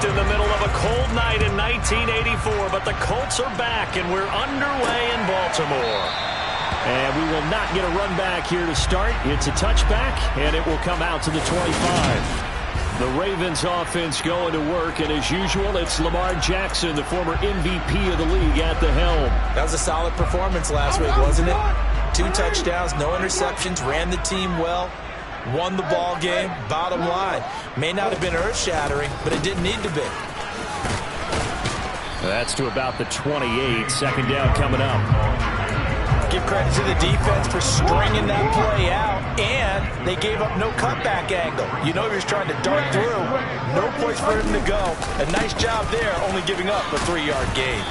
left in the middle of a cold night in 1984, but the Colts are back, and we're underway in Baltimore. And we will not get a run back here to start. It's a touchback, and it will come out to the 25. The Ravens offense going to work, and as usual, it's Lamar Jackson, the former MVP of the league, at the helm. That was a solid performance last week, wasn't it? 2 touchdowns, no interceptions, ran the team well, won the ball game. Bottom line, may not have been earth-shattering, but it didn't need to be. That's to about the 28. Second down coming up. Give credit to the defense for stringing that play out, and they gave up no cutback angle. You know he was trying to dart through. No place for him to go. A nice job there, only giving up a 3-yard gain.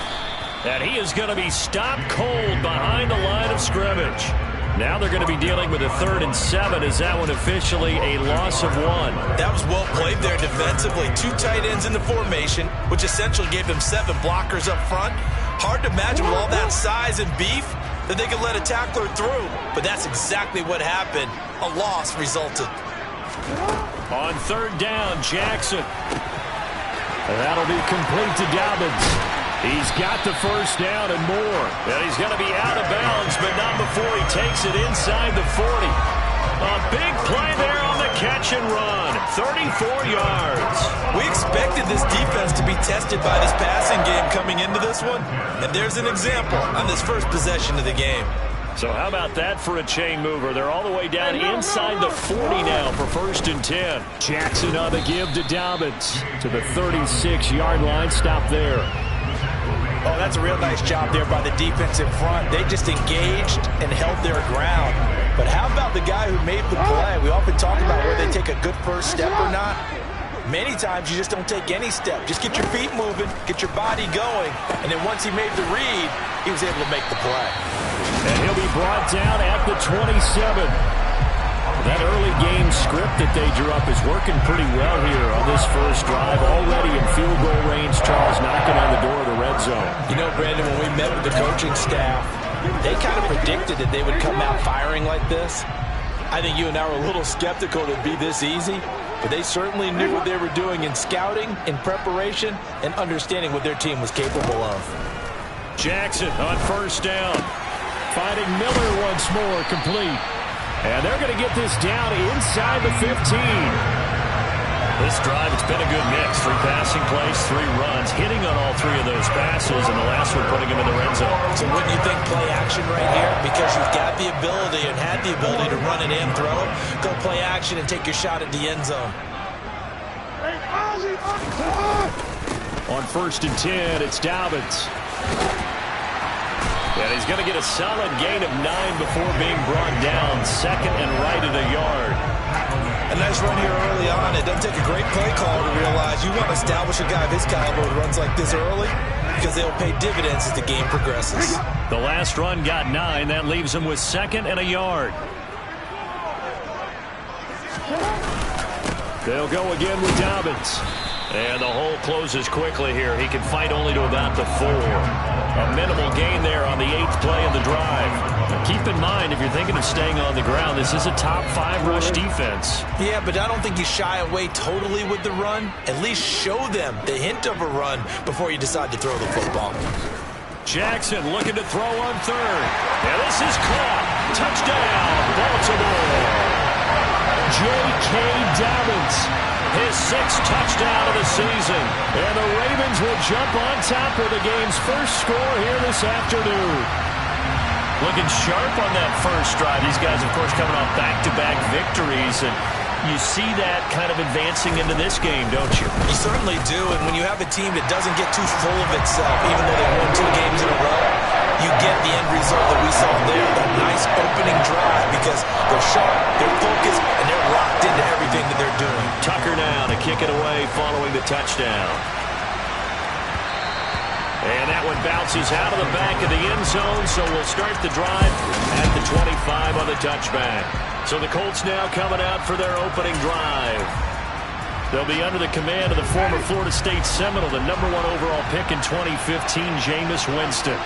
And he is going to be stopped cold behind the line of scrimmage. Now they're going to be dealing with a 3rd and 7. Is that one officially a loss of 1? That was well played there defensively. 2 tight ends in the formation, which essentially gave them 7 blockers up front. Hard to imagine with all that size and beef that they could let a tackler through, but that's exactly what happened. A loss resulted. On 3rd down, Jackson. That'll be complete to Dobbins. He's got the first down and more. And he's going to be out of bounds, but not before he takes it inside the 40. A big play there on the catch and run. 34 yards. We expected this defense to be tested by this passing game coming into this one. And there's an example on this first possession of the game. So how about that for a chain mover? They're all the way down inside the 40 now for 1st and 10. Jackson on the give to Dobbins to the 36-yard line. Stop there. Oh, that's a real nice job there by the defense in front. They just engaged and held their ground. But how about the guy who made the play? We often talk about whether they take a good first step or not. Many times you just don't take any step. Just get your feet moving, get your body going, and then once he made the read, he was able to make the play. And he'll be brought down at the 27. That early game script that they drew up is working pretty well here on this first drive. Already in field goal range, Charles knocking on the door of the red zone. You know, Brandon, when we met with the coaching staff, they kind of predicted that they would come out firing like this. I think you and I were a little skeptical that it'd be this easy, but they certainly knew what they were doing in scouting, in preparation, and understanding what their team was capable of. Jackson on 1st down. Finding Miller once more, complete. And they're going to get this down inside the 15. This drive, it's been a good mix. 3 passing plays, 3 runs, hitting on all 3 of those passes, and the last one putting him in the red zone. So wouldn't you think play action right here? Because you've got the ability and had the ability to run it and throw it. Go play action and take your shot at the end zone. On 1st and 10, it's Dobbins. And he's going to get a solid gain of 9 before being brought down. 2nd and right at a yard. A nice run here early on. It doesn't take a great play call to realize you want to establish a guy of his caliber who runs like this early because they'll pay dividends as the game progresses. The last run got 9. That leaves him with 2nd and a yard. They'll go again with Dobbins. And the hole closes quickly here. He can fight only to about the 4. A minimal gain there on the 8th play of the drive. Now keep in mind, if you're thinking of staying on the ground, this is a top 5 rush defense. Yeah, but I don't think you shy away totally with the run. At least show them the hint of a run before you decide to throw the football. Jackson looking to throw on 3rd. And this is caught. Touchdown, Baltimore. J.K. Dobbins. His 6th touchdown of the season. And the Ravens will jump on top of the game's first score here this afternoon. Looking sharp on that first drive. These guys, of course, coming off back-to-back victories. And you see that kind of advancing into this game, don't you? You certainly do. And when you have a team that doesn't get too full of itself, even though they won 2 games in a row, you get the end result that we saw there, that nice opening drive, because they're sharp, they're focused, and they're locked into everything that they're doing. Tucker now to kick it away following the touchdown. And that one bounces out of the back of the end zone, so we'll start the drive at the 25 on the touchback. So the Colts now coming out for their opening drive. They'll be under the command of the former Florida State Seminole, the #1 overall pick in 2015, Jameis Winston.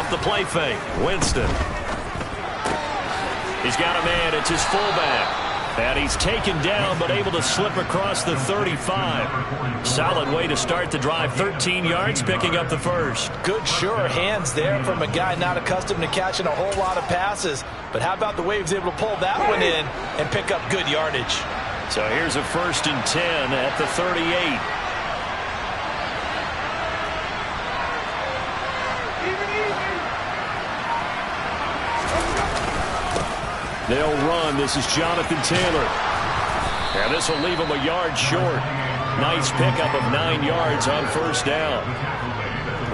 off the play fake. Winston. He's got a man. It's his fullback. And he's taken down, but able to slip across the 35. Solid way to start the drive. 13 yards, picking up the first. Good, sure hands there from a guy not accustomed to catching a whole lot of passes. But how about the way he was able to pull that one in and pick up good yardage? So here's a 1st and 10 at the 38. They'll run. This is Jonathan Taylor. And this will leave him a yard short. Nice pickup of 9 yards on 1st down.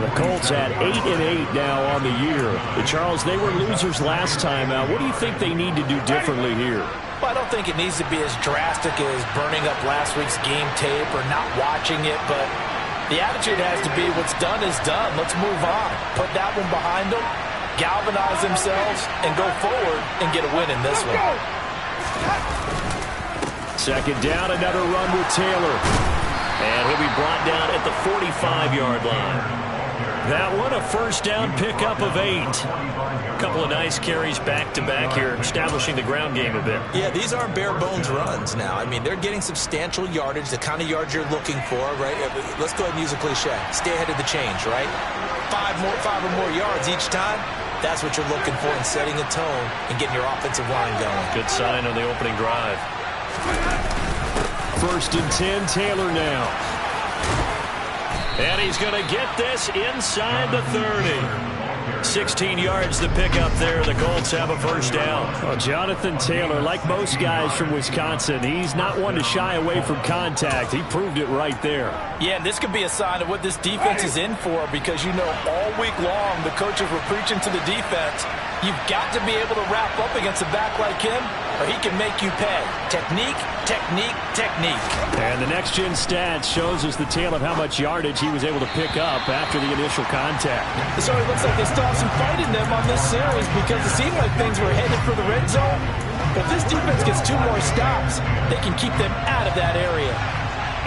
The Colts at 8-8 now on the year. Charles, they were losers last time out. What do you think they need to do differently here? Well, I don't think it needs to be as drastic as burning up last week's game tape or not watching it, but the attitude has to be what's done is done. Let's move on. Put that one behind them, galvanize themselves, and go forward and get a win in this one. 2nd down, another run with Taylor. And he'll be brought down at the 45-yard line. That one, a 1st down pickup of 8. A couple of nice carries back-to-back here, establishing the ground game a bit. Yeah, these aren't bare-bones runs now. I mean, they're getting substantial yardage, the kind of yards you're looking for, right? Let's go ahead and use a cliche. Stay ahead of the change, right? 5 or more yards each time. That's what you're looking for in setting a tone and getting your offensive line going. Good sign on the opening drive. 1st and 10, Taylor now. And he's going to get this inside the 30. 16 yards to pick up there. The Colts have a 1st down. Well, Jonathan Taylor, like most guys from Wisconsin, he's not one to shy away from contact. He proved it right there. Yeah, and this could be a sign of what this defense is in for, because you know all week long the coaches were preaching to the defense. You've got to be able to wrap up against a back like him, or he can make you pay. Technique, technique, technique. And the next-gen stats shows us the tale of how much yardage he was able to pick up after the initial contact. So it looks like they still have some fight in them on this series, because it seemed like things were headed for the red zone. But if this defense gets 2 more stops, they can keep them out of that area.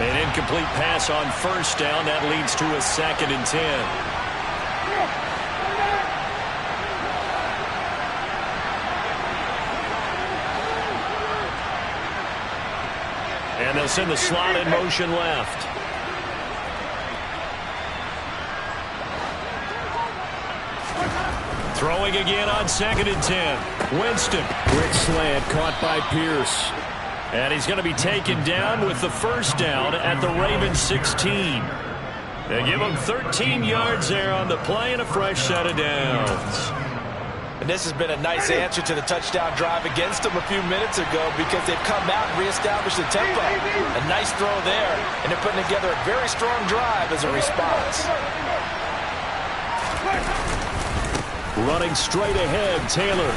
An incomplete pass on 1st down. That leads to a 2nd and 10. And they'll send the slot in motion left. Throwing again on 2nd and 10. Winston. Quick slant caught by Pierce. And he's going to be taken down with the 1st down at the Ravens 16. They give him 13 yards there on the play and a fresh set of downs. And this has been a nice answer to the touchdown drive against them a few minutes ago, because they've come out and reestablished the tempo. A nice throw there, and they're putting together a very strong drive as a response. Running straight ahead, Taylor.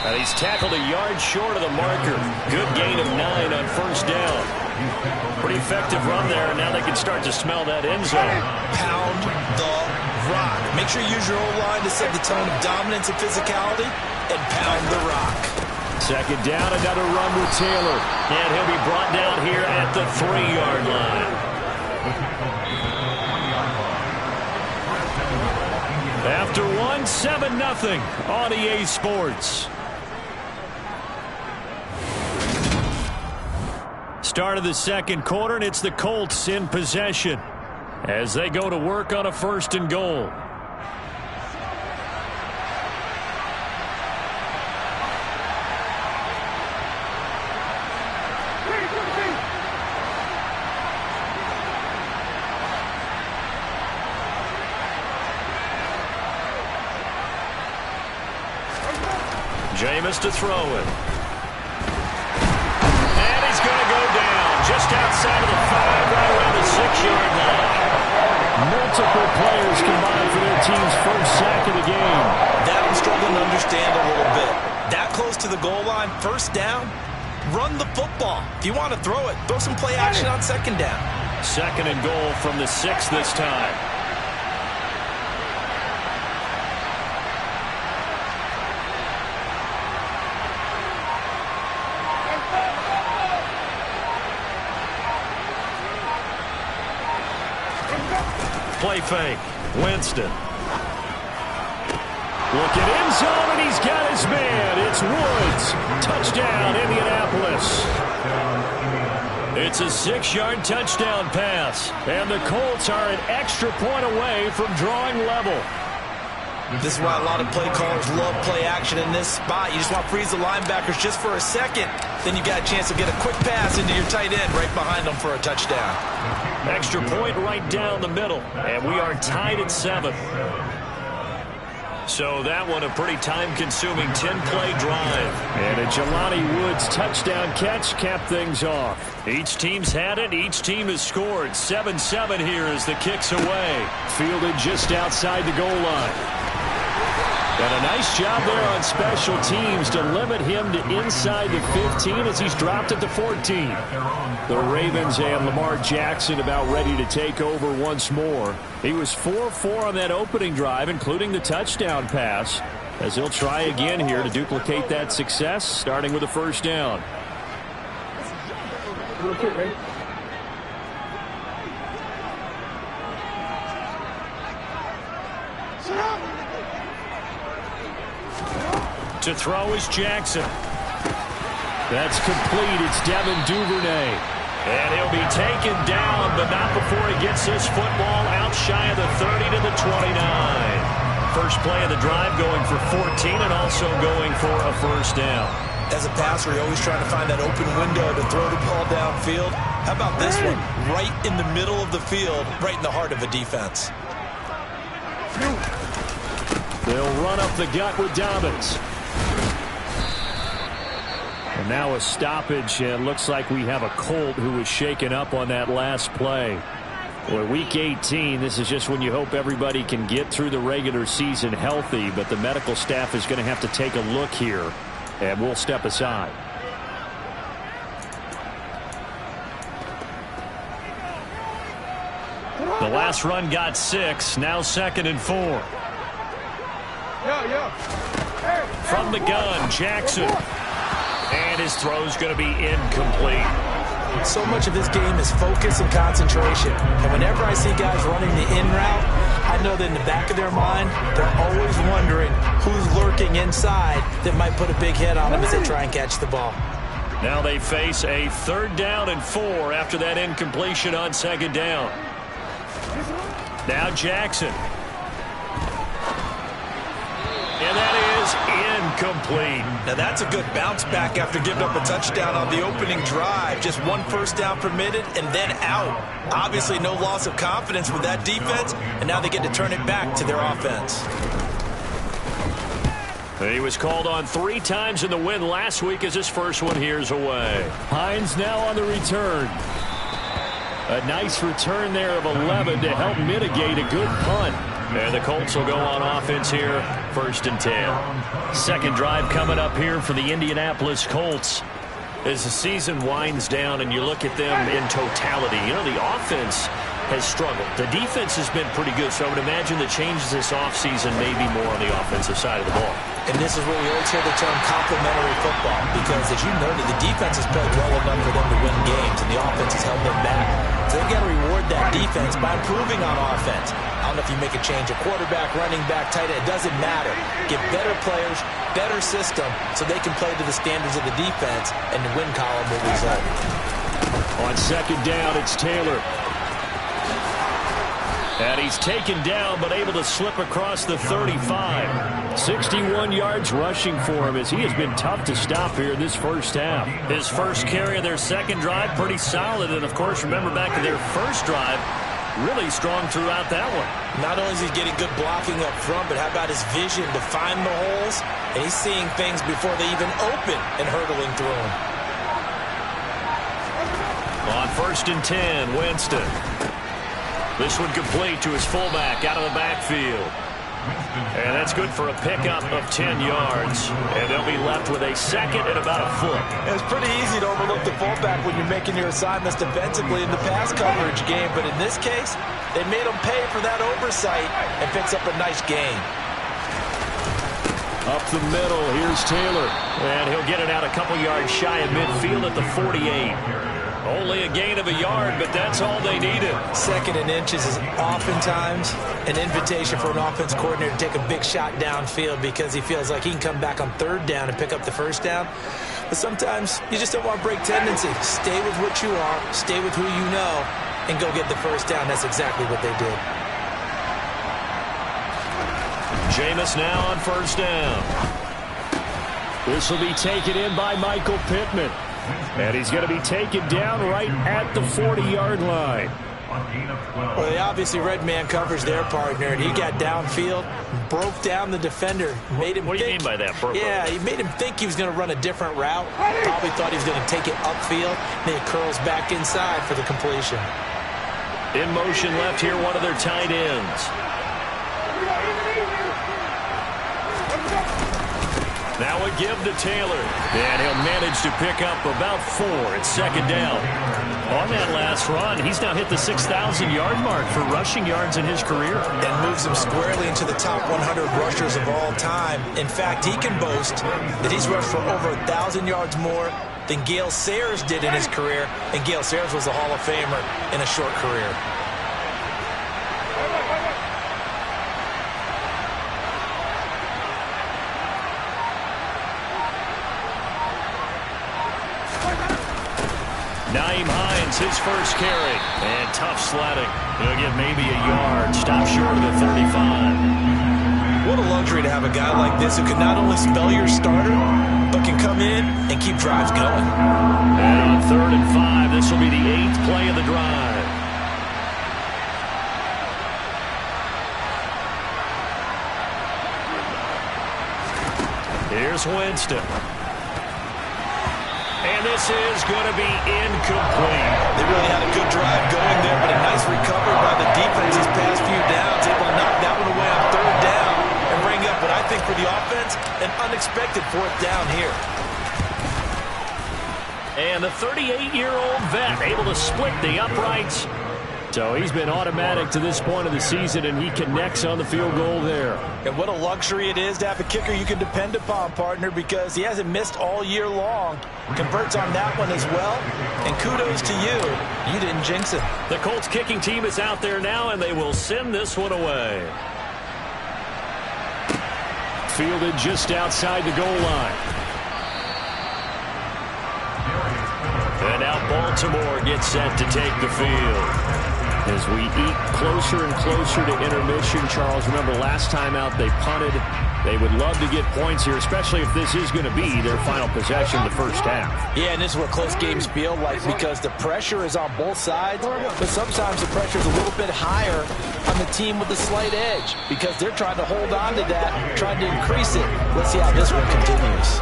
And he's tackled a yard short of the marker. Good gain of 9 on 1st down. Pretty effective run there, and now they can start to smell that end zone. Pound the rock. Make sure you use your O-line to set the tone of dominance and physicality, and pound the rock. 2nd down, another run with Taylor. And he'll be brought down here at the 3-yard line. After 1, 7-0 on EA Sports. Start of the 2nd quarter, and it's the Colts in possession as they go to work on a 1st and goal. Jameis to throw it. And he's going to go down just outside of the 5, right around the 6-yard line. Multiple players combined for their team's 1st sack of the game. That I'm struggling to understand a little bit. That close to the goal line, 1st down, run the football. If you want to throw it, throw some play action on 2nd down. 2nd and goal from the 6 this time. Play fake. Winston. Looking end zone, and he's got his man. It's Woods. Touchdown, Indianapolis. It's a 6-yard touchdown pass, and the Colts are an extra point away from drawing level. This is why a lot of play callers love play action in this spot. You just want to freeze the linebackers just for a second. Then you got a chance to get a quick pass into your tight end right behind them for a touchdown. Extra point right down the middle, and we are tied at 7. So that one a pretty time-consuming 10-play drive. And a Jelani Woods touchdown catch capped things off. Each team's had it. Each team has scored. 7-7 here as the kick's away. Fielded just outside the goal line. And a nice job there on special teams to limit him to inside the 15 as he's dropped at the 14. The Ravens and Lamar Jackson about ready to take over once more. He was 4-4 on that opening drive, including the touchdown pass, as he'll try again here to duplicate that success, starting with a first down. To throw is Jackson. That's complete. It's Devin Duvernay. And he'll be taken down, but not before he gets this football out shy of the 30 to the 29. First play of the drive going for 14 and also going for a first down. As a passer, you're always trying to find that open window to throw the ball downfield. How about this one? Right in the middle of the field, right in the heart of a defense. They'll run up the gut with Dobbins. And now a stoppage, and looks like we have a Colt who was shaken up on that last play. Boy, week 18, this is just when you hope everybody can get through the regular season healthy, but the medical staff is going to have to take a look here, and we'll step aside. The last run got 6, now 2nd and 4. From the gun, Jackson. And his throw's going to be incomplete. So much of this game is focus and concentration. And whenever I see guys running the in route, I know that in the back of their mind, they're always wondering who's lurking inside that might put a big hit on them as they try and catch the ball. Now they face a 3rd down and 4 after that incompletion on 2nd down. Now Jackson. And that is incomplete. Now that's a good bounce back after giving up a touchdown on the opening drive. Just 1 first down permitted and then out. Obviously no loss of confidence with that defense, and now they get to turn it back to their offense. He was called on 3 times in the win last week as his first one here's away. Hines now on the return. A nice return there of 11 to help mitigate a good punt. And the Colts will go on offense here, 1st and 10. Second drive coming up here for the Indianapolis Colts. As the season winds down and you look at them in totality, you know, the offense has struggled. The defense has been pretty good, so I would imagine the changes this offseason may be more on the offensive side of the ball. And this is where we always hear the term complementary football, because as you noted, the defense has played well enough for them to win games, and the offense has held them back. So they've got to reward that defense by improving on offense. I don't know if you make a change, a quarterback, running back, tight end, it doesn't matter. Get better players, better system, so they can play to the standards of the defense, and the win column will result. On 2nd down, it's Taylor. And he's taken down, but able to slip across the 35. 61 yards rushing for him as he has been tough to stop here this first half. His first carry of their second drive, pretty solid. And, of course, remember back to their first drive, really strong throughout that one. Not only is he getting good blocking up front, but how about his vision to find the holes? And he's seeing things before they even open and hurdling through them. On 1st and 10, Winston. This one complete to his fullback out of the backfield. And that's good for a pickup of 10 yards. And they'll be left with a 2nd and about a foot. It's pretty easy to overlook the fullback when you're making your assignments defensively in the pass coverage game. But in this case, they made him pay for that oversight and picks up a nice gain. Up the middle, here's Taylor. And he'll get it out a couple yards shy of midfield at the 48. Only a gain of a yard, but that's all they needed. 2nd and inches is oftentimes an invitation for an offense coordinator to take a big shot downfield because he feels like he can come back on 3rd down and pick up the 1st down. But sometimes you just don't want to break tendency. Stay with what you are, stay with who you know, and go get the 1st down. That's exactly what they did. Jameis now on 1st down. This will be taken in by Michael Pittman. And he's going to be taken down right at the 40-yard line. Well, they obviously read man coverage their partner, and he got downfield, broke down the defender, made him What do you mean by that, Burko? Yeah, he made him think he was going to run a different route. Probably thought he was going to take it upfield. Then it curls back inside for the completion. In motion left here, one of their tight ends. Now a give to Taylor. And he'll manage to pick up about 4 at 2nd down. On that last run, he's now hit the 6,000-yard mark for rushing yards in his career. And moves him squarely into the top 100 rushers of all time. In fact, he can boast that he's rushed for over 1,000 yards more than Gale Sayers did in his career. And Gale Sayers was a Hall of Famer in a short career. Naeem Hines, his first carry. And tough sledding. He'll get maybe a yard. Stop short of the 35. What a luxury to have a guy like this who can not only spell your starter, but can come in and keep drives going. And on 3rd and 5, this will be the 8th play of the drive. Here's Winston. And this is going to be incomplete. They really had a good drive going there, but a nice recovery by the defense these past few downs. Able to knock that one away on 3rd down and ring up what I think for the offense, an unexpected 4th down here. And the 38-year-old vet able to split the uprights. So he's been automatic to this point of the season, and he connects on the field goal there. And what a luxury it is to have a kicker you can depend upon, partner, because he hasn't missed all year long. Converts on that one as well. And kudos to you. You didn't jinx it. The Colts kicking team is out there now, and they will send this one away. Fielded just outside the goal line. And now Baltimore gets set to take the field. As we eat closer and closer to intermission, Charles, remember last time out they punted. They would love to get points here, especially if this is going to be their final possession of the first half. Yeah, and this is what close games feel like because the pressure is on both sides, but sometimes the pressure is a little bit higher on the team with the slight edge because they're trying to hold on to that, trying to increase it. Let's see how this one continues.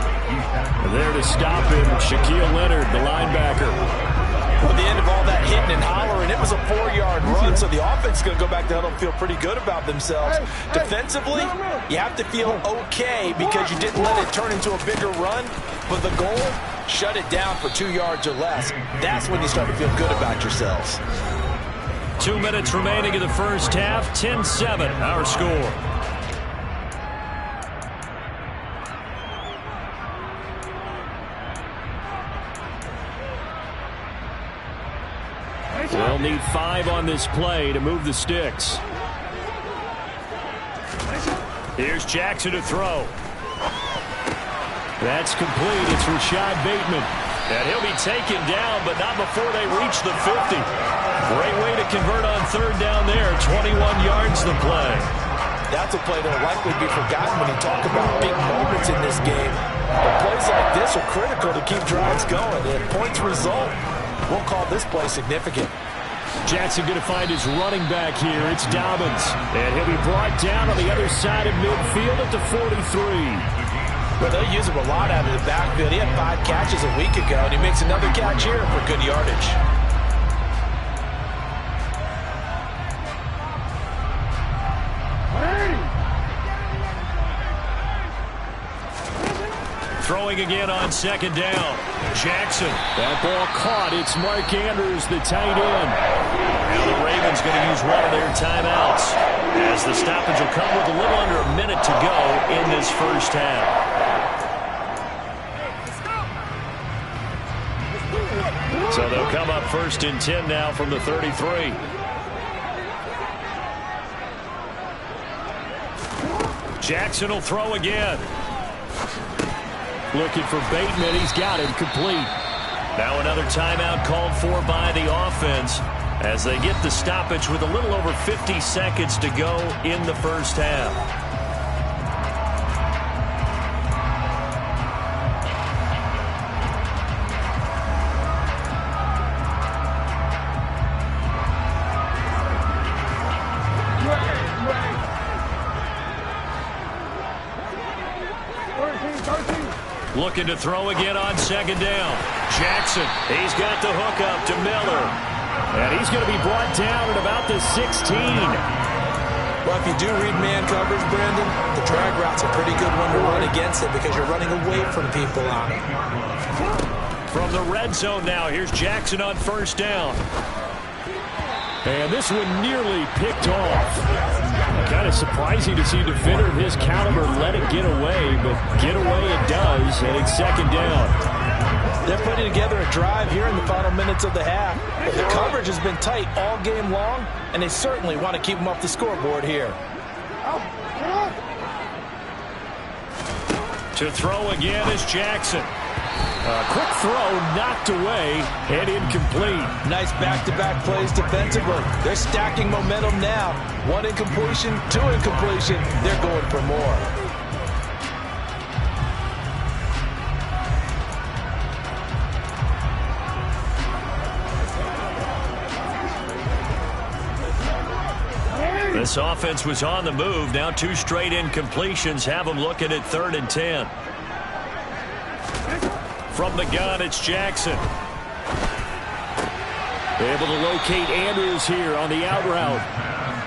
And there to stop him, Shaquille Leonard, the linebacker. With the end of all that hitting and hollering, it was a 4-yard run, so the offense is going to go back to huddle and feel pretty good about themselves. Defensively, you have to feel okay because you didn't let it turn into a bigger run, but the goal, shut it down for 2 yards or less. That's when you start to feel good about yourselves. 2 minutes remaining in the first half, 10-7, our score. They'll need 5 on this play to move the sticks. Here's Jackson to throw. That's complete. It's Rashad Bateman. And he'll be taken down, but not before they reach the 50. Great way to convert on 3rd down there. 21 yards the play. That's a play that will likely be forgotten when you talk about big moments in this game. But plays like this are critical to keep drives going. And points result, we'll call this play significant. Jackson going to find his running back here. It's Dobbins. And he'll be brought down on the other side of midfield at the 43. Well, they'll use him a lot out of the backfield. He had 5 catches a week ago, and he makes another catch here for good yardage. Throwing again on 2nd down. Jackson. That ball caught. It's Mark Andrews, the tight end. Now the Ravens going to use one of their timeouts as the stoppage will come with a little under a minute to go in this first half. So they'll come up 1st and 10 now from the 33. Jackson will throw again. Looking for Bateman. He's got him complete. Now another timeout called for by the offense as they get the stoppage with a little over 50 seconds to go in the first half. Looking to throw again on 2nd down. Jackson, he's got the hook up to Miller. And he's going to be brought down at about the 16. Well, if you do read man coverage, Brandon, the drag route's a pretty good one to run against it because you're running away from people on it. From the red zone now, here's Jackson on 1st down. And this one nearly picked off. Kind of surprising to see a defender of his caliber let it get away, but get away it does, and it's 2nd down. They're putting together a drive here in the final minutes of the half. But the coverage has been tight all game long, and they certainly want to keep them off the scoreboard here. To throw again is Jackson. A quick throw knocked away and incomplete. Nice back-to-back plays defensively. They're stacking momentum now. 1 incompletion, 2 incompletion. They're going for more. This offense was on the move. Now 2 straight incompletions have them looking at 3rd and 10. From the gun, it's Jackson. Able to locate Andrews here on the out route.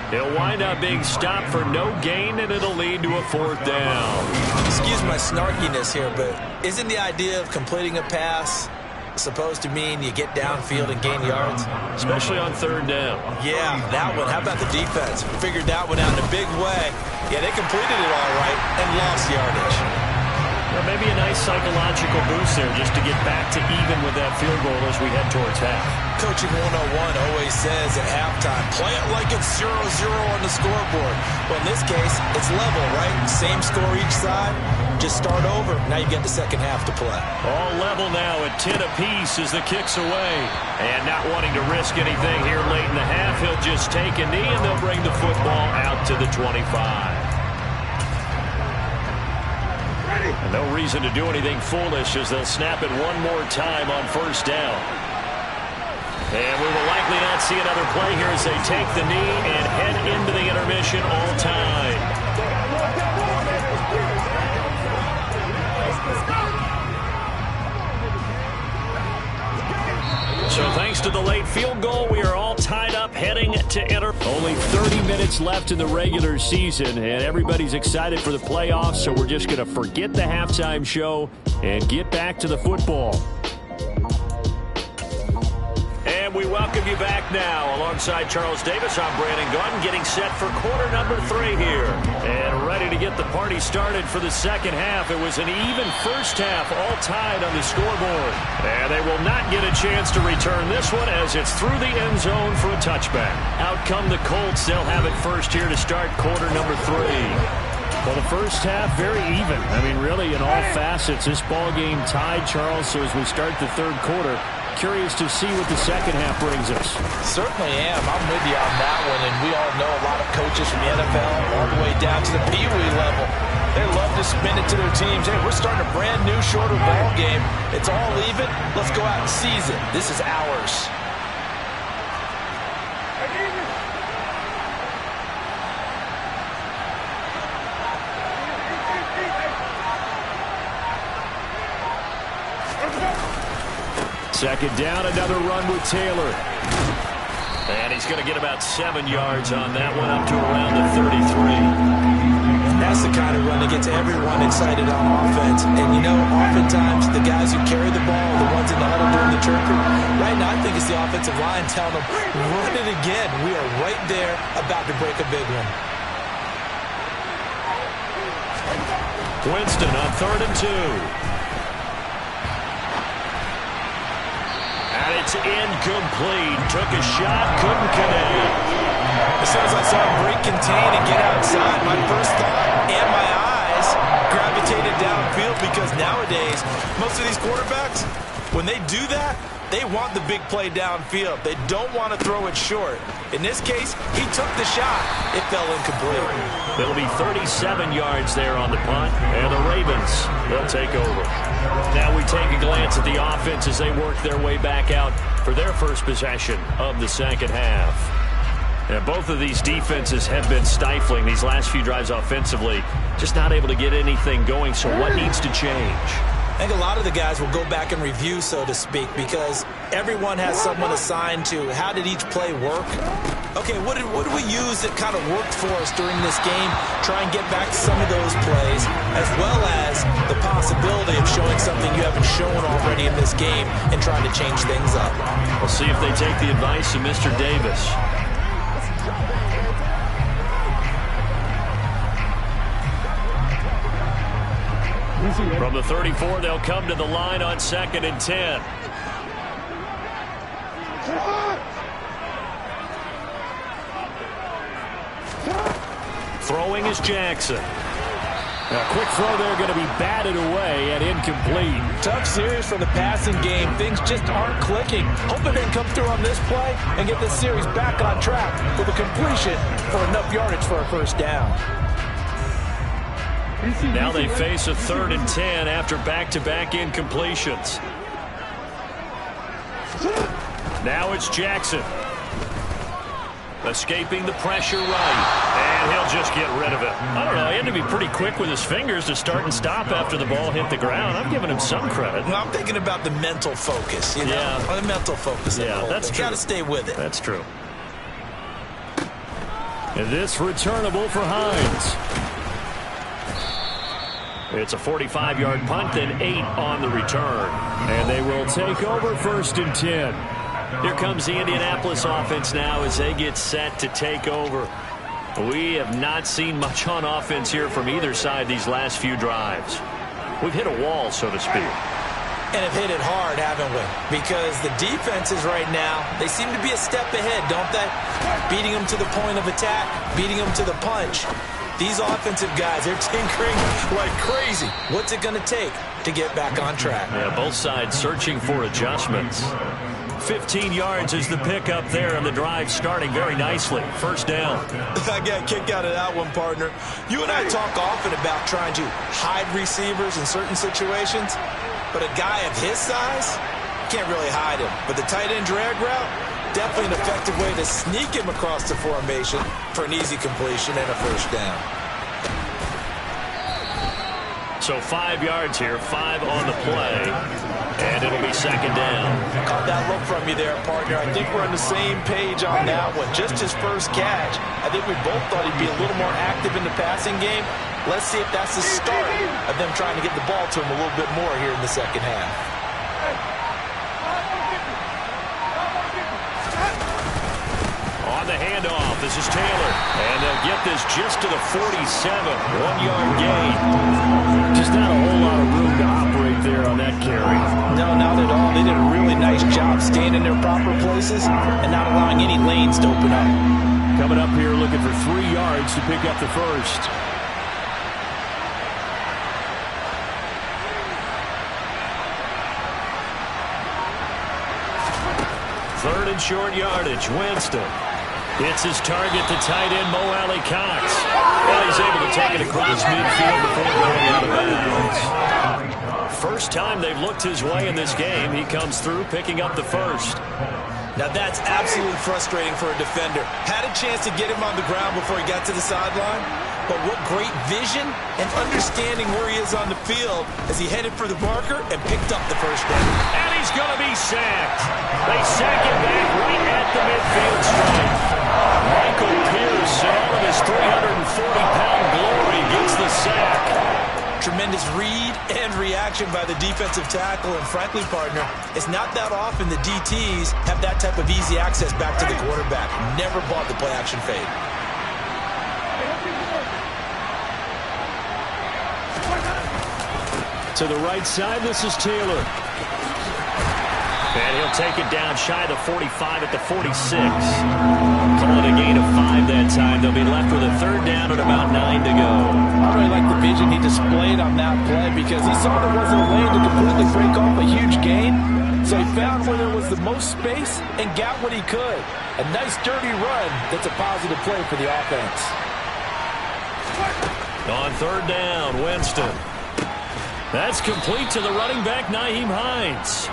He'll wind up being stopped for no gain, and it'll lead to a 4th down. Excuse my snarkiness here, but isn't the idea of completing a pass supposed to mean you get downfield and gain yards? Especially on 3rd down. Yeah, that one. How about the defense? Figured that one out in a big way. Yeah, they completed it all right and lost yardage. Well, maybe a nice psychological boost there just to get back to even with that field goal as we head towards half. Coaching 101 always says at halftime, play it like it's 0-0 on the scoreboard. Well, in this case, it's level, right? Same score each side. Just start over. Now you get the second half to play. All level now at 10 apiece as the kick's away. And not wanting to risk anything here late in the half, he'll just take a knee and they'll bring the football out to the 25. And no reason to do anything foolish as they'll snap it one more time on 1st down. And we will likely not see another play here as they take the knee and head into the intermission all time. So thanks to the late field goal, we are all tied up heading to Only 30 minutes left in the regular season, and everybody's excited for the playoffs, so we're just going to forget the halftime show and get back to the football. And we welcome you back now. Alongside Charles Davis, I'm Brandon Gordon, getting set for quarter number 3 here. And ready to get the party started for the second half. It was an even first half, all tied on the scoreboard. And they will not get a chance to return this one as it's through the end zone for a touchback. Out come the Colts. They'll have it first here to start quarter number 3. Well, the first half, very even. I mean, really, in all facets, this ball game tied, Charles. So as we start the 3rd quarter, curious to see what the second half brings us. Certainly am. I'm with you on that one, and we all know a lot of coaches from the NFL all the way down to the Pee Wee level. They love to spin it to their teams. Hey, we're starting a brand new, shorter ball game. It's all even. Let's go out and seize it. This is ours. Second down, another run with Taylor. And he's going to get about 7 yards on that one, up to around the 33. That's the kind of run that gets everyone excited on offense. And, you know, oftentimes the guys who carry the ball are the ones in the huddle doing the chirping. Right now, I think it's the offensive line telling them, run it again. We are right there about to break a big one. Winston on 3rd and 2. It's incomplete. Took a shot, couldn't connect. As soon as I saw him break contain and get outside, my first thought and my eyes gravitated downfield, because nowadays, most of these quarterbacks, when they do that, they want the big play downfield. They don't want to throw it short. In this case, he took the shot. It fell incomplete. It'll be 37 yards there on the punt, and the Ravens, they'll take over. Now we take a glance at the offense as they work their way back out for their first possession of the second half. And both of these defenses have been stifling these last few drives offensively, just not able to get anything going. So what needs to change? I think a lot of the guys will go back and review, so to speak, because everyone has someone assigned to how did each play work. Okay, what did we use that kind of worked for us during this game? Try and get back to some of those plays, as well as the possibility of showing something you haven't shown already in this game and trying to change things up. We'll see if they take the advice of Mr. Davis. From the 34, they'll come to the line on 2nd and 10. Throwing is Jackson. A quick throw there, going to be batted away and incomplete. Tough series for the passing game. Things just aren't clicking. Hoping they can come through on this play and get this series back on track with a completion for enough yardage for a first down. Now they face a 3rd and 10 after back-to-back incompletions. Now it's Jackson. Escaping the pressure right. And he'll just get rid of it. I don't know. He had to be pretty quick with his fingers to start and stop after the ball hit the ground. I'm giving him some credit. Well, I'm thinking about the mental focus, you know? Yeah. The mental focus. Yeah, that's true. Got to stay with it. That's true. And this returnable for Hines. It's a 45-yard punt, then 8 on the return. And they will take over 1st and 10. Here comes the Indianapolis offense now as they get set to take over. We have not seen much on offense here from either side these last few drives. We've hit a wall, so to speak. And have hit it hard, haven't we? Because the defenses right now, they seem to be a step ahead, don't they? Beating them to the point of attack, beating them to the punch. These offensive guys, they're tinkering like crazy. What's it going to take to get back on track? Yeah, both sides searching for adjustments. 15 yards is the pickup there, and the drive starting very nicely. First down. I got a kick out of that one, partner. You and I talk often about trying to hide receivers in certain situations, but a guy of his size, can't really hide him. But the tight end drag route, definitely an effective way to sneak him across the formation for an easy completion and a first down. So 5 yards here, 5 on the play, and it'll be second down. Caught that look from you there, partner. I think we're on the same page on that one. Just his first catch. I think we both thought he'd be a little more active in the passing game. Let's see if that's the start of them trying to get the ball to him a little bit more here in the second half. On the handoff, this is Taylor. And they'll get this just to the 47. 1-yard gain. Just not a whole lot of room to operate there on that carry. No, not at all. They did a really nice job staying in their proper places and not allowing any lanes to open up. Coming up here looking for 3 yards to pick up the first. Third and short yardage, Winston. It's his target, the tight end, Mo Alley Cox. Well, he's able to take it across midfield before going out of bounds. First time they've looked his way in this game. He comes through, picking up the first. Now that's absolutely frustrating for a defender. Had a chance to get him on the ground before he got to the sideline, but what great vision and understanding where he is on the field as he headed for the marker and picked up the first down. And he's going to be sacked. They sack him back right at the midfield stripe. Michael Pierce, in all of his 340-pound glory, gets the sack. Tremendous read and reaction by the defensive tackle, and frankly, partner, it's not that often the DTs have that type of easy access back to the quarterback. Never bought the play-action fade. To the right side, this is Taylor. And he'll take it down shy of the 45 at the 46. Call it a gain of 5 that time. They'll be left with a third down and about 9 to go. I really like the vision he displayed on that play because he saw there wasn't a lane to completely break off a huge gain. So he found where there was the most space and got what he could. A nice dirty run that's a positive play for the offense. On third down, Winston. That's complete to the running back, Nyheim Hines.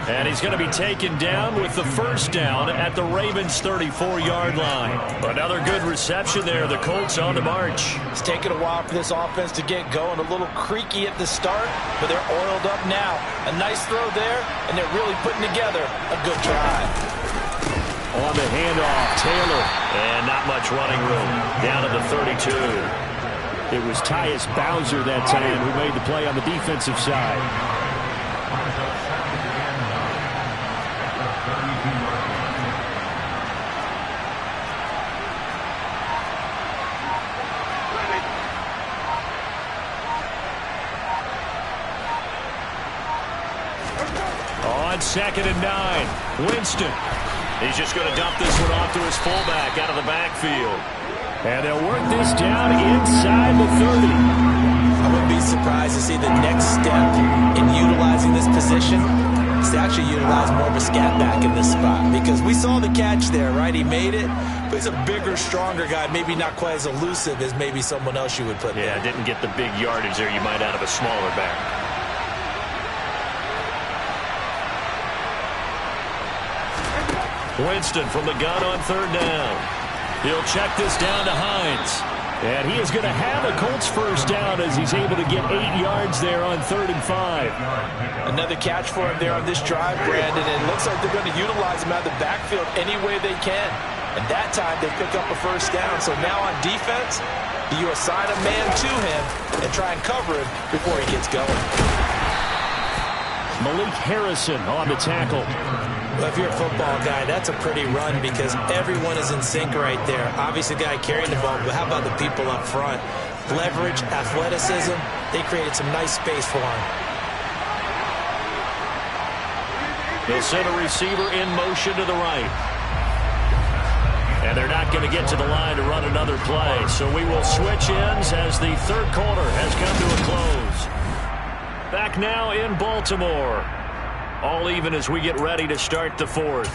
And he's going to be taken down with the first down at the Ravens' 34-yard line. Another good reception there. The Colts on the march. It's taken a while for this offense to get going. A little creaky at the start, but they're oiled up now. A nice throw there, and they're really putting together a good drive. On the handoff, Taylor. And not much running room. Down to the 32. It was Tyus Bowser that time who made the play on the defensive side. On 2nd and 9, Winston. He's just going to dump this one off to his fullback out of the backfield. And they'll work this down inside the 30. I wouldn't be surprised to see the next step in utilizing this position is to actually utilize more of a scat back in this spot. Because we saw the catch there, right? He made it, but he's a bigger, stronger guy. Maybe not quite as elusive as maybe someone else you would put there. Yeah, didn't get the big yardage there you might out of a smaller back. Winston from the gun on third down. He'll check this down to Hines. And he is going to have a Colts first down as he's able to get 8 yards there on 3rd and 5. Another catch for him there on this drive, Brandon. And it looks like they're going to utilize him out of the backfield any way they can. And that time they pick up a first down. So now on defense, you assign a man to him and try and cover him before he gets going. Malik Harrison on the tackle. Well, if you're a football guy, that's a pretty run because everyone is in sync right there. Obviously, the guy carrying the ball, but how about the people up front? Leverage, athleticism, they created some nice space for him. They'll send a receiver in motion to the right. And they're not going to get to the line to run another play. So we will switch ends as the third quarter has come to a close. Back now in Baltimore. All even as we get ready to start the fourth.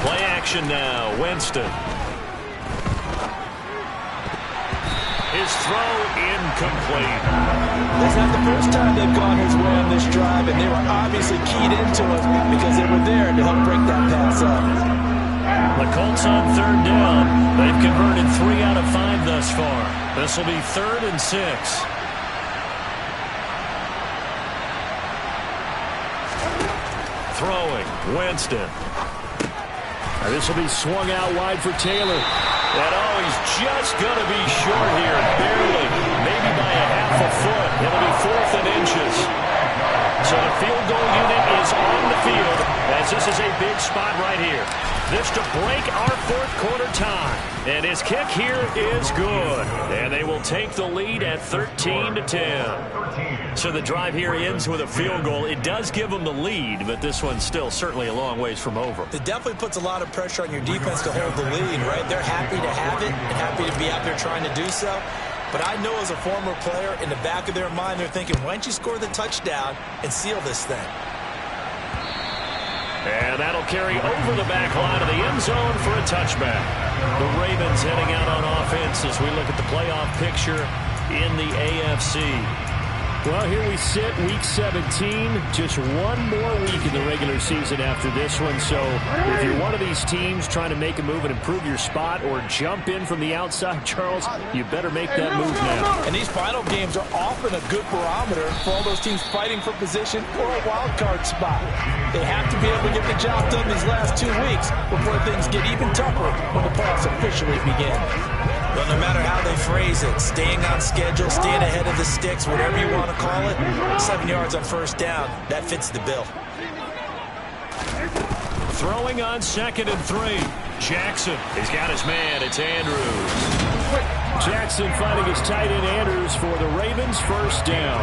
Play action now, Winston. His throw incomplete. That's not the first time they've gone his way on this drive, and they were obviously keyed into it because they were there to help break that pass up. The Colts on third down. They've converted 3 out of 5 thus far. This will be 3rd and 6. Throwing, Winston. This will be swung out wide for Taylor. And oh, he's just going to be short here, barely, maybe by a half a foot. It'll be 4th and inches. So the field goal unit is on the field as this is a big spot right here. This to break our fourth quarter tie. And his kick here is good. And they will take the lead at 13-10. So the drive here ends with a field goal. It does give them the lead, but this one's still certainly a long ways from over. It definitely puts a lot of pressure on your defense to hold the lead, right? They're happy to have it and happy to be out there trying to do so. But I know as a former player, in the back of their mind, they're thinking, why don't you score the touchdown and seal this thing? And that'll carry over the back line of the end zone for a touchback. The Ravens heading out on offense as we look at the playoff picture in the AFC. Well, here we sit, Week 17. Just one more week in the regular season after this one. So if you're one of these teams trying to make a move and improve your spot or jump in from the outside, Charles, you better make that move now. And these final games are often a good barometer for all those teams fighting for position or a wild card spot. They have to be able to get the job done these last 2 weeks before things get even tougher when the playoffs officially begin. Well, no matter how they phrase it, staying on schedule, staying ahead of the sticks, whatever you want to call it, 7 yards on first down, that fits the bill. Throwing on 2nd and 3. Jackson, he's got his man. It's Andrews. Jackson finding his tight end Andrews for the Ravens' first down.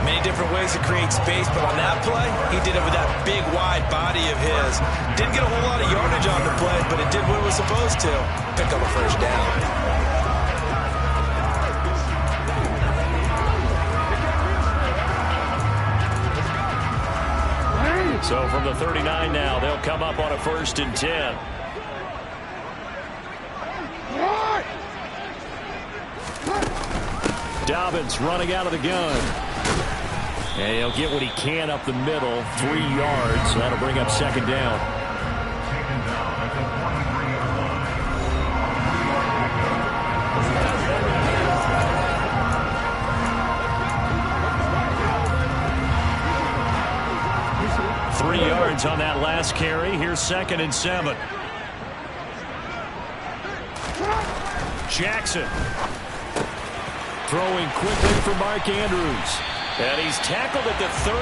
Many different ways to create space, but on that play, he did it with that big, wide body of his. Didn't get a whole lot of yardage on the play, but it did what it was supposed to. Pick up a first down. So from the 39 now, they'll come up on a 1st and 10. Dobbins running out of the gun. And he'll get what he can up the middle, 3 yards. That'll bring up 2nd down. On that last carry. Here's 2nd and 7. Jackson throwing quickly for Mark Andrews. And he's tackled at the 38,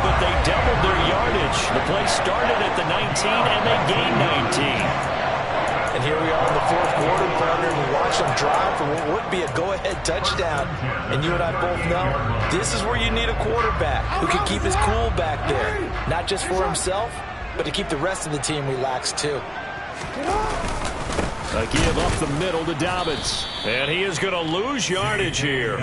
but they doubled their yardage. The play started at the 19, and they gained 19. And here we are in the 4th quarter, partner. We watch them drive for what would be a go-ahead touchdown. And you and I both know this is where you need a quarterback who can keep his cool back there. Not just for himself, but to keep the rest of the team relaxed too. A give up the middle to Dobbins. And he is going to lose yardage here.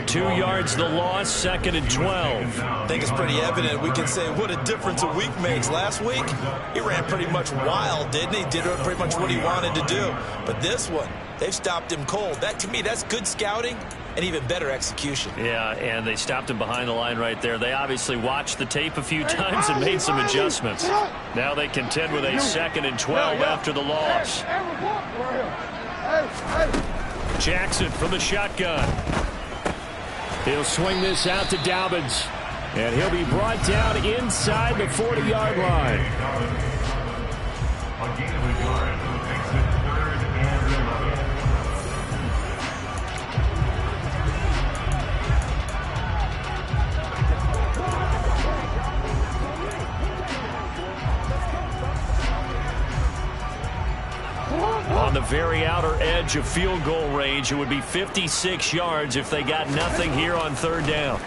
2 yards the loss, 2nd and 12. I think it's pretty evident. We can say what a difference a week makes. Last week, he ran pretty much wild, didn't he? Did pretty much what he wanted to do. But this one, they've stopped him cold. That, to me, that's good scouting and even better execution. Yeah, and they stopped him behind the line right there. They obviously watched the tape a few times and made some adjustments. Now they contend with a 2nd and 12 after the loss. Jackson from the shotgun. He'll swing this out to Dobbins. And he'll be brought down inside the 40-yard line. On the very outer edge of field goal range, it would be 56 yards if they got nothing here on 3rd down.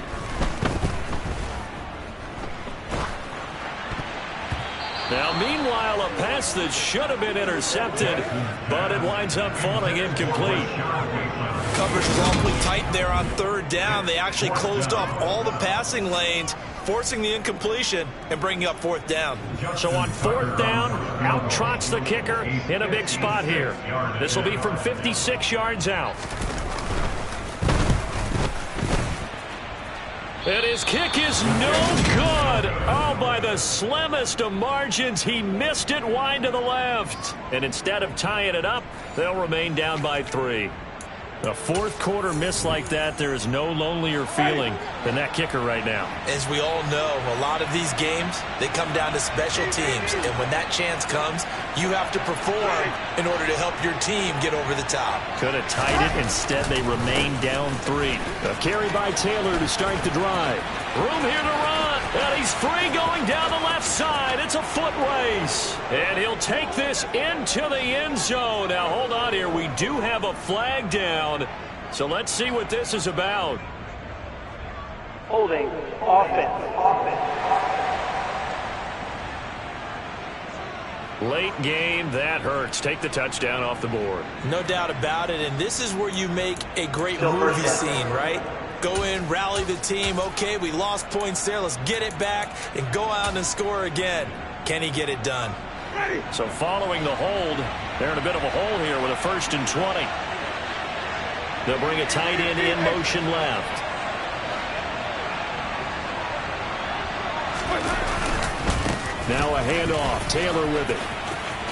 Now, meanwhile, a pass that should have been intercepted, but it winds up falling incomplete. Coverage was awfully tight there on 3rd down. They actually closed off all the passing lanes, forcing the incompletion and bringing up 4th down. So on 4th down, out trots the kicker in a big spot here. This will be from 56 yards out. And his kick is no good. Oh, by the slimmest of margins, he missed it wide to the left. And instead of tying it up, they'll remain down by 3. A 4th quarter miss like that, there is no lonelier feeling than that kicker right now. As we all know, a lot of these games, they come down to special teams. And when that chance comes, you have to perform in order to help your team get over the top. Could have tied it. Instead, they remain down 3. A carry by Taylor to start the drive. Room here to run. And he's free going down the left side. It's a foot race. And he'll take this into the end zone. Now, hold on here. We do have a flag down. So let's see what this is about. Holding offense. Late game, that hurts. Take the touchdown off the board. No doubt about it, and this is where you make a great movie scene, right? Go in, rally the team. Okay, we lost points there. Let's get it back and go out and score again. Can he get it done? So following the hold, they're in a bit of a hole here with a 1st and 20. They'll bring a tight end in motion left. Now a handoff. Taylor with it.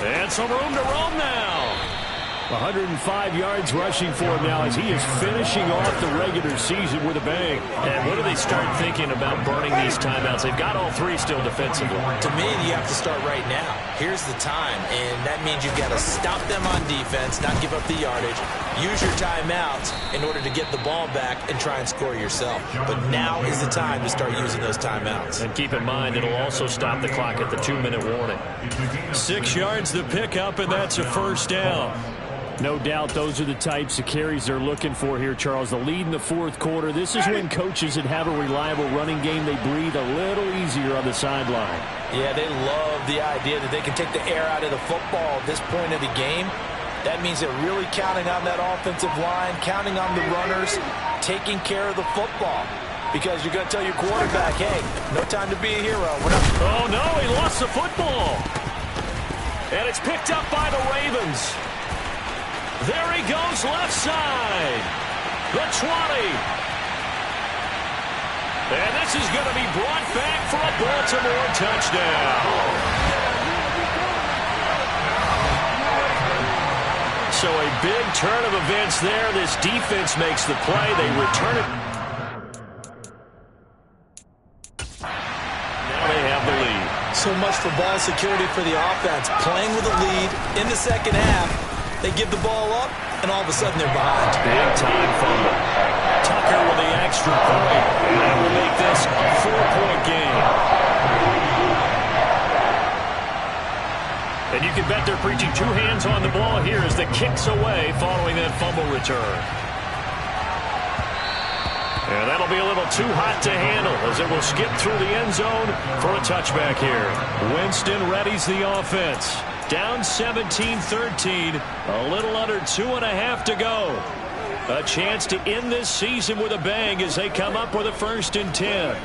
And some room to roam now. 105 yards rushing for him now as he is finishing off the regular season with a bang. And what do they start thinking about burning these timeouts? They've got all three still defensively. To me, you have to start right now. Here's the time, and that means you've got to stop them on defense, not give up the yardage, use your timeouts in order to get the ball back and try and score yourself. But now is the time to start using those timeouts. And keep in mind, it'll also stop the clock at the 2-minute warning. 6 yards to pick up, and that's a first down. No doubt those are the types of carries they're looking for here, Charles. The lead in the fourth quarter. This is when coaches that have a reliable running game, they breathe a little easier on the sideline. Yeah, they love the idea that they can take the air out of the football at this point of the game. That means they're really counting on that offensive line, counting on the runners, taking care of the football. Because you're going to tell your quarterback, hey, no time to be a hero. Oh, no, he lost the football. And it's picked up by the Ravens. There he goes, left side. The 20. And this is going to be brought back for a Baltimore touchdown. So a big turn of events there. This defense makes the play. They return it. Now they have the lead. So much for ball security for the offense. Playing with a lead in the second half. They give the ball up, and all of a sudden they're behind. Big-time fumble. Tucker with the extra point. And that will make this a 4-point game. And you can bet they're preaching two hands on the ball here as the kick's away following that fumble return. And that'll be a little too hot to handle as it will skip through the end zone for a touchback here. Winston readies the offense. Down 17-13, a little under 2.5 to go. A chance to end this season with a bang as they come up with a 1st and 10.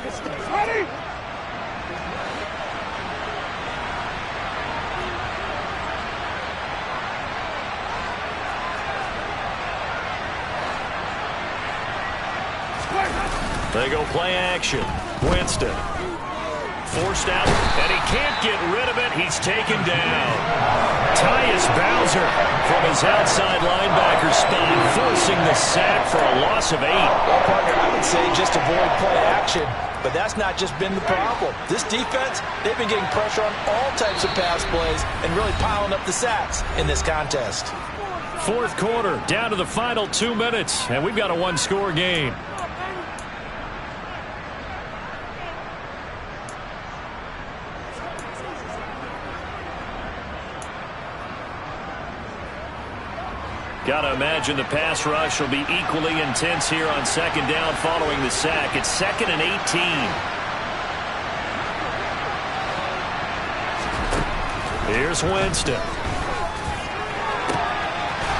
They go play action. Winston. Forced out, and he can't get rid of it. He's taken down. Tyus Bowser from his outside linebacker spot, forcing the sack for a loss of 8. Well, partner, I would say just avoid play action, but that's not just been the problem. This defense, they've been getting pressure on all types of pass plays and really piling up the sacks in this contest. Fourth quarter, down to the final 2 minutes, and we've got a one-score game. Got to imagine the pass rush will be equally intense here on second down following the sack. It's 2nd and 18. Here's Winston.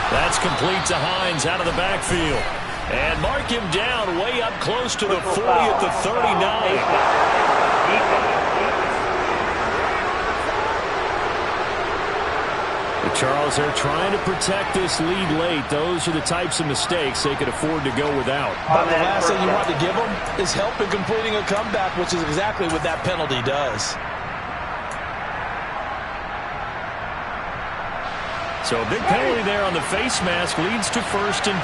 That's complete to Hines out of the backfield. And mark him down way up close to the 40 at the 39. Charles, they're trying to protect this lead late. Those are the types of mistakes they could afford to go without. But the last thing you want to give them is help in completing a comeback, which is exactly what that penalty does. So a big penalty there on the face mask leads to 1st and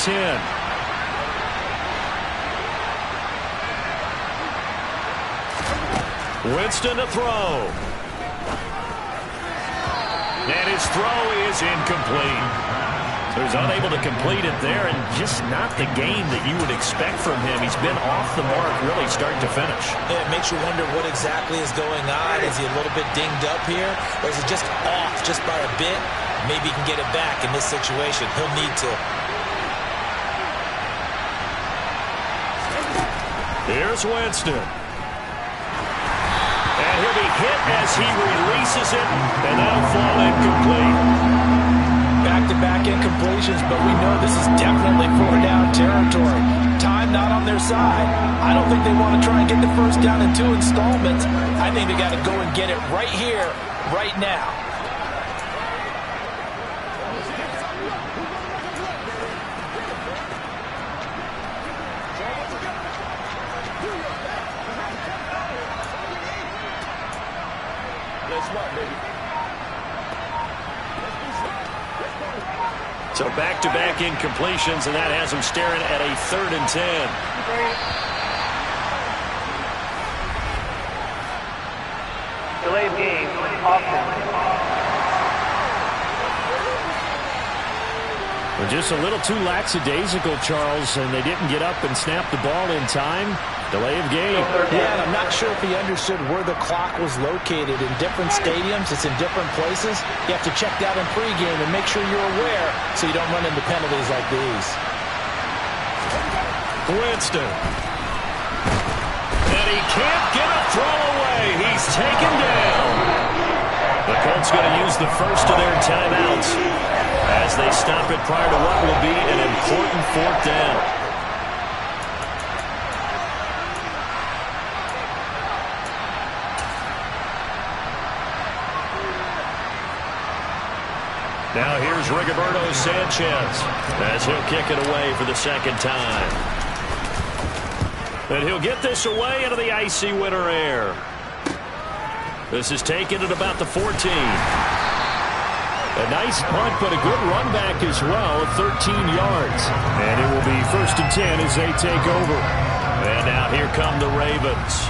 10. Winston to throw. And his throw is incomplete. So he's unable to complete it there, and just not the game that you would expect from him. He's been off the mark really start to finish. Yeah, it makes you wonder what exactly is going on. Is he a little bit dinged up here? Or is it just off just by a bit? Maybe he can get it back in this situation. He'll need to. Here's Winston. And he'll be hit as he releases it, and that'll fall incomplete. Back-to-back incompletions, but we know this is definitely 4-down territory. Time not on their side. I don't think they want to try and get the first down in 2 installments. I think they got to go and get it right here, right now. So back-to-back incompletions, and that has them staring at a 3rd and 10. Delayed game, offense. Well, just a little too lackadaisical, Charles, and they didn't get up and snap the ball in time. Delay of game. Yeah, and I'm not sure if he understood where the clock was located. In different stadiums, it's in different places. You have to check that in pregame and make sure you're aware so you don't run into penalties like these. Winston. And he can't get a throw away. He's taken down. The Colts going to use the first of their timeouts as they stop it prior to what will be an important 4th down. Now here's Rigoberto Sanchez as he'll kick it away for the 2nd time. And he'll get this away into the icy winter air. This is taken at about the 14. A nice punt, but a good run back as well, 13 yards. And it will be 1st and 10 as they take over. And now here come the Ravens.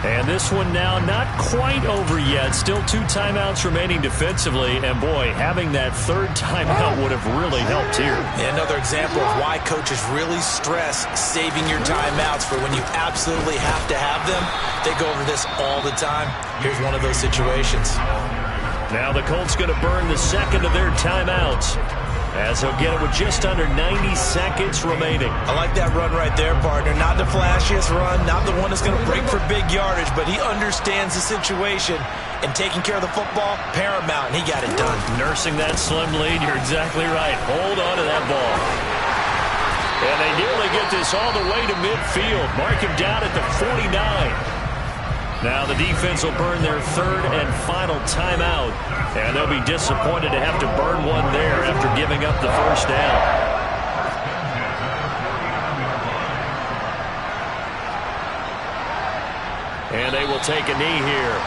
And this one now not quite over yet. Still 2 timeouts remaining defensively. And, boy, having that 3rd timeout would have really helped here. Yeah, another example of why coaches really stress saving your timeouts for when you absolutely have to have them. They go over this all the time. Here's one of those situations. Now the Colts going to burn the 2nd of their timeouts as they'll get it with just under 90 seconds remaining. I like that run right there, partner. Not the flashiest run, not the one that's going to break for big yardage, but he understands the situation, and taking care of the football, paramount, and he got it done. Nursing that slim lead, you're exactly right. Hold on to that ball. And they nearly get this all the way to midfield. Mark him down at the 49. Now the defense will burn their 3rd and final timeout, and they'll be disappointed to have to burn one there after giving up the 1st down. And they will take a knee here.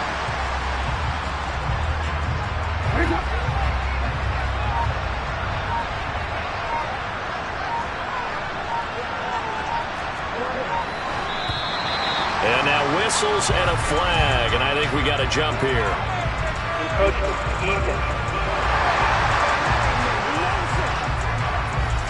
And now whistles and a flag, and I think we got a jump here.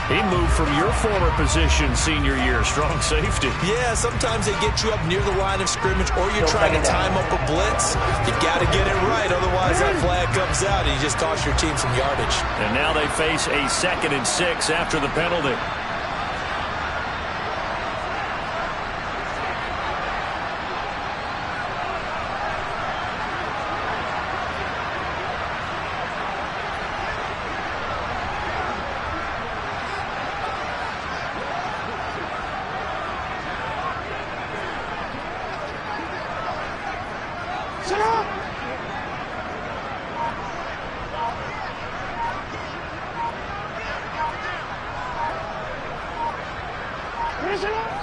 He moved from your former position senior year, strong safety. Yeah, sometimes they get you up near the line of scrimmage, or you're trying to time up a blitz. You got to get it right, otherwise that flag comes out and you just cost your team some yardage. And now they face a 2nd and 6 after the penalty.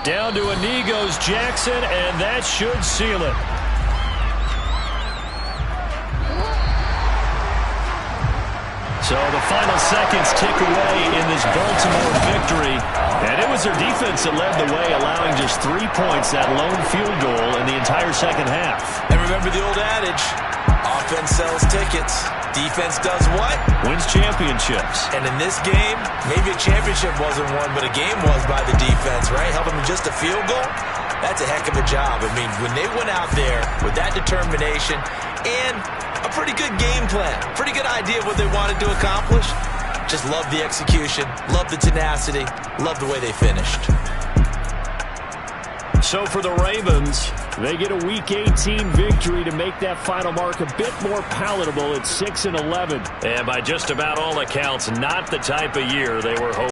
Down to a knee goes Jackson, and that should seal it. So the final seconds tick away in this Baltimore victory. And it was their defense that led the way, allowing just 3 points, that lone field goal in the entire 2nd half. And remember the old adage, offense sells tickets. Defense does what? Wins championships. And in this game, maybe a championship wasn't won, but a game was by the defense, right? Helping them just a field goal? That's a heck of a job. I mean, when they went out there with that determination and a pretty good game plan, pretty good idea of what they wanted to accomplish, just love the execution, love the tenacity, love the way they finished. So for the Ravens, they get a Week 18 victory to make that final mark a bit more palatable at 6-11. And by just about all accounts, not the type of year they were hoping.